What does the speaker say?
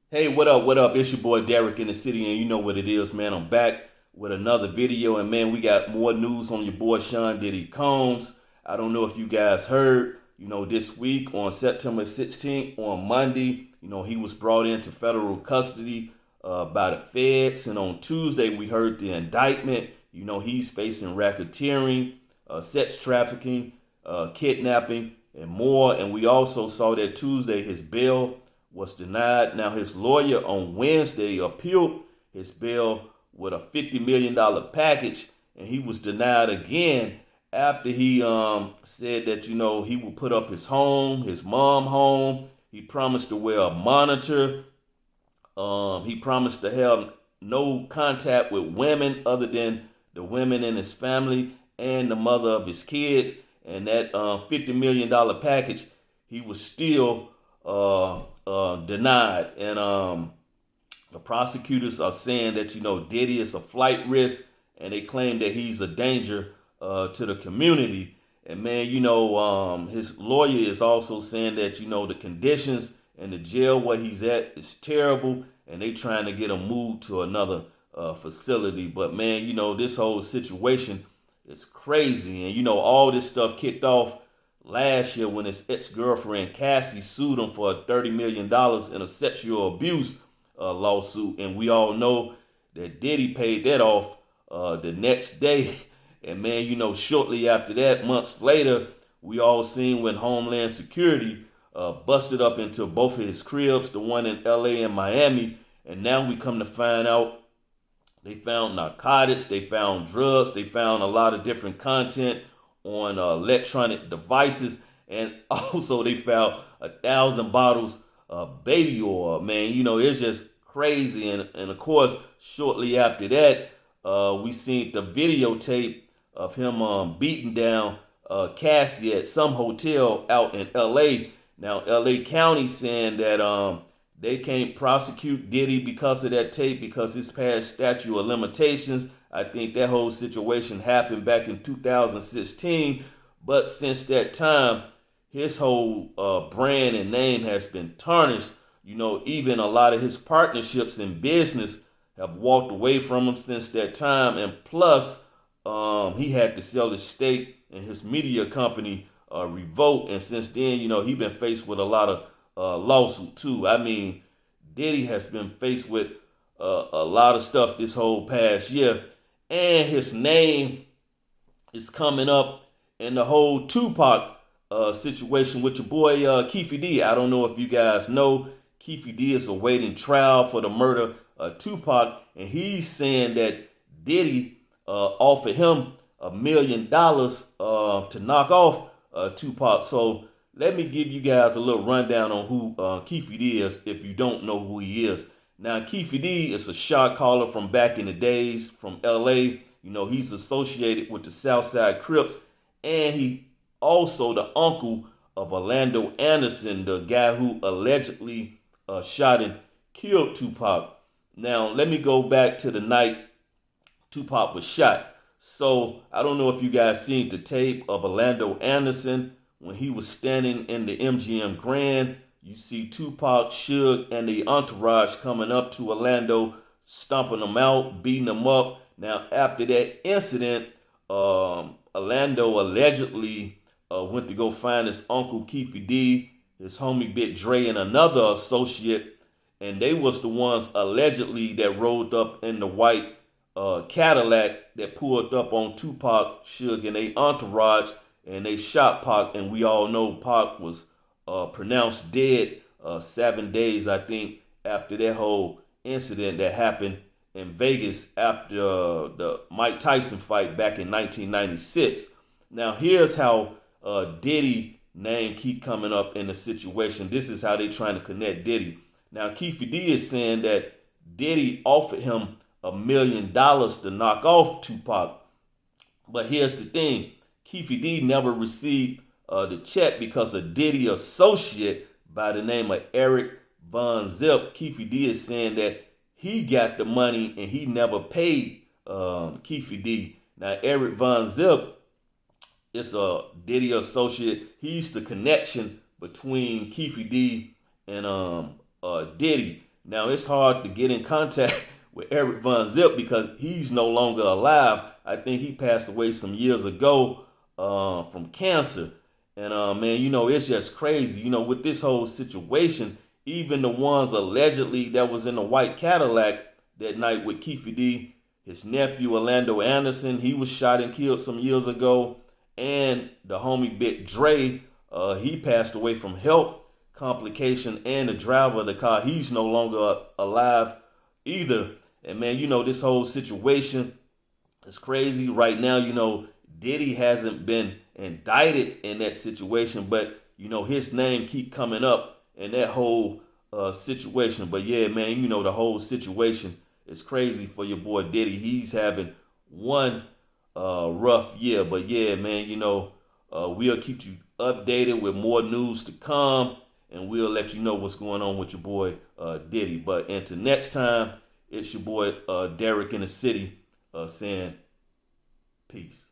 Hey, what up? What up? It's your boy Derek in the city, and you know what it is, man. I'm back with another video, and man, we got more news on your boy Sean Diddy Combs. I don't know if you guys heard, this week on September 16th, on Monday, he was brought into federal custody by the feds, and on Tuesday, we heard the indictment. He's facing racketeering, sex trafficking, kidnapping, and more. And we also saw that Tuesday his bail was denied. Now, his lawyer on Wednesday appealed his bail with a $50 million package, and he was denied again after he said that, he would put up his home, his mom home. He promised to wear a monitor. He promised to have no contact with women other than the women in his family and the mother of his kids. And that $50 million package, he was still denied. And the prosecutors are saying that, Diddy is a flight risk, and they claim that he's a danger to the community. And man, his lawyer is also saying that, the conditions in the jail where he's at is terrible, and they trying to get him moved to another facility. But man, this whole situation is crazy. And all this stuff kicked off last year when his ex-girlfriend Cassie sued him for $30 million in a sexual abuse lawsuit. And we all know that Diddy paid that off the next day. And man, shortly after that, months later, we all seen when Homeland Security busted up into both of his cribs, the one in LA and Miami. And now we come to find out they found narcotics, they found drugs, they found a lot of different content on electronic devices, and also they found 1,000 bottles of baby oil. Man, it's just crazy. And of course, shortly after that, we seen the videotape of him beating down Cassie at some hotel out in LA. Now, LA County saying that they can't prosecute Diddy because of that tape because it's past statute of limitations. I think that whole situation happened back in 2016. But since that time, his whole brand and name has been tarnished. Even a lot of his partnerships in business have walked away from him since that time. And plus, he had to sell his stake in his media company, Revolt. And since then, he been faced with a lot of lawsuit too. I mean, Diddy has been faced with a lot of stuff this whole past year, and his name is coming up in the whole Tupac situation with your boy Keefe D. I don't know if you guys know, Keefe D is awaiting trial for the murder of Tupac, and he's saying that Diddy offered him $1 million to knock off Tupac. So let me give you guys a little rundown on who Keefe D is if you don't know who he is. Now, Keefe D is a shot caller from back in the days from LA. He's associated with the Southside Crips, and he also the uncle of Orlando Anderson, the guy who allegedly shot and killed Tupac. Now, let me go back to the night Tupac was shot. So, I don't know if you guys seen the tape of Orlando Anderson when he was standing in the MGM Grand. You see Tupac, Suge, and the entourage coming up to Orlando, stomping him out, beating him up. Now, after that incident, Orlando allegedly went to go find his uncle Keefe D, his homie Big Dre, and another associate, and they was the ones allegedly that rolled up in the white Cadillac that pulled up on Tupac, Suge, and they entourage, and they shot Pac, and we all know Pac was pronounced dead 7 days, I think, after that whole incident that happened in Vegas after the Mike Tyson fight back in 1996. Now, here's how Diddy name keep coming up in the situation. This is how they trying to connect Diddy. Now, Keefe D is saying that Diddy offered him $1 million to knock off Tupac. But here's the thing. Keefe D never received the check because a Diddy associate by the name of Eric Von Zip. Keefe D is saying that he got the money and he never paid Keefe D. Now, Eric Von Zip is a Diddy associate. He's the connection between Keefe D and Diddy. Now it's hard to get in contact with Eric Von Zip because he's no longer alive. I think he passed away some years ago from cancer. And man, it's just crazy. With this whole situation, even the ones allegedly that was in the white Cadillac that night with Keefe D, his nephew Orlando Anderson, he was shot and killed some years ago, and the homie Big Dre, he passed away from health complication, and the driver of the car, he's no longer alive either. And man, this whole situation is crazy right now. Diddy hasn't been indicted in that situation, but his name keep coming up in that whole situation. But yeah, man, the whole situation is crazy for your boy Diddy. He's having one rough year, but yeah, man, we'll keep you updated with more news to come, and we'll let you know what's going on with your boy Diddy. But until next time, it's your boy Derek in the city saying peace.